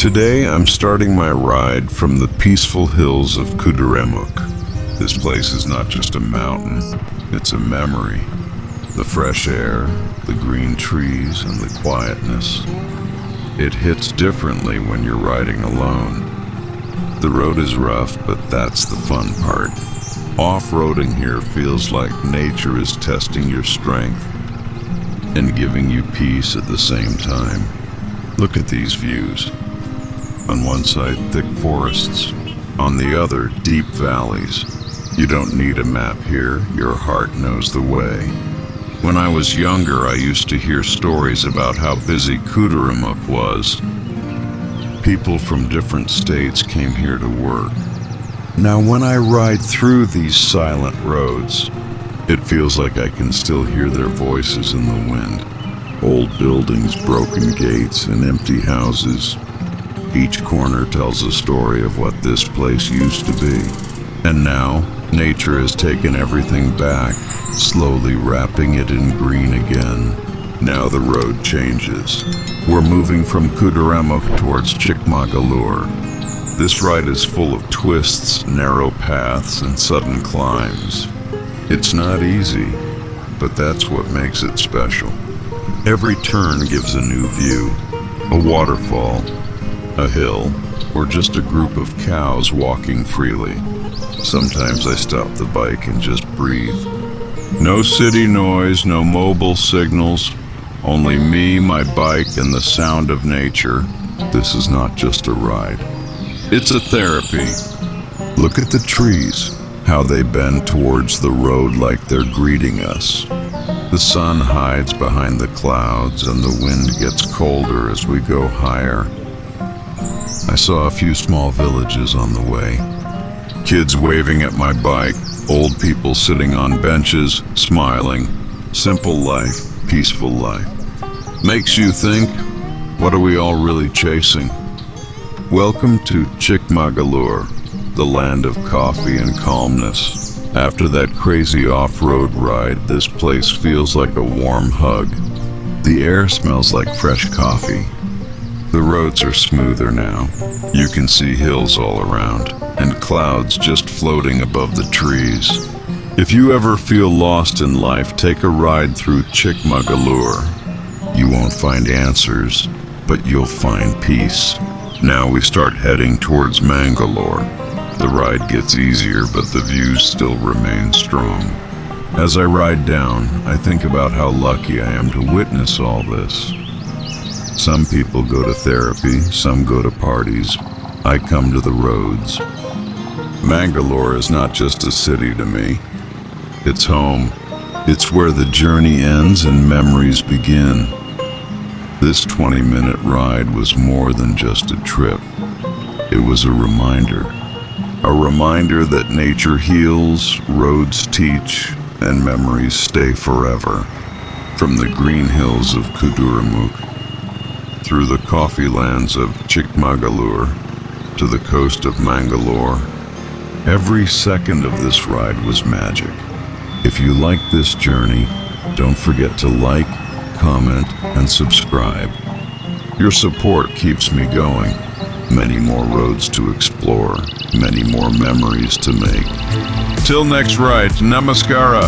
Today I'm starting my ride from the peaceful hills of Kuduremukh. This place is not just a mountain, it's a memory. The fresh air, the green trees, and the quietness. It hits differently when you're riding alone. The road is rough, but that's the fun part. Off-roading here feels like nature is testing your strength and giving you peace at the same time. Look at these views. On one side, thick forests. On the other, deep valleys. You don't need a map here, your heart knows the way. When I was younger, I used to hear stories about how busy Kuduremukh was. People from different states came here to work. Now when I ride through these silent roads, it feels like I can still hear their voices in the wind. Old buildings, broken gates, and empty houses. Each corner tells a story of what this place used to be. And now, nature has taken everything back, slowly wrapping it in green again. Now the road changes. We're moving from Kuduremukh towards Chikmangaluru. This ride is full of twists, narrow paths, and sudden climbs. It's not easy, but that's what makes it special. Every turn gives a new view, a waterfall, a hill, or just a group of cows walking freely. Sometimes I stop the bike and just breathe. No city noise, no mobile signals, only me, my bike, and the sound of nature. This is not just a ride. It's a therapy. Look at the trees, how they bend towards the road like they're greeting us. The sun hides behind the clouds and the wind gets colder as we go higher. I saw a few small villages on the way. Kids waving at my bike, old people sitting on benches, smiling. Simple life, peaceful life. Makes you think, what are we all really chasing? Welcome to Chikmangaluru, the land of coffee and calmness. After that crazy off-road ride, this place feels like a warm hug. The air smells like fresh coffee. The roads are smoother now. You can see hills all around, and clouds just floating above the trees. If you ever feel lost in life, take a ride through Chikmangaluru. You won't find answers, but you'll find peace. Now we start heading towards Mangalore. The ride gets easier, but the views still remain strong. As I ride down, I think about how lucky I am to witness all this. Some people go to therapy, some go to parties. I come to the roads. Mangalore is not just a city to me. It's home. It's where the journey ends and memories begin. This 20-minute ride was more than just a trip. It was a reminder. A reminder that nature heals, roads teach, and memories stay forever. From the green hills of Kuduremukh, through the coffee lands of Chikmangaluru, to the coast of Mangalore, every second of this ride was magic. If you like this journey, don't forget to like, comment, and subscribe. Your support keeps me going. Many more roads to explore, many more memories to make. Till next ride, namaskara.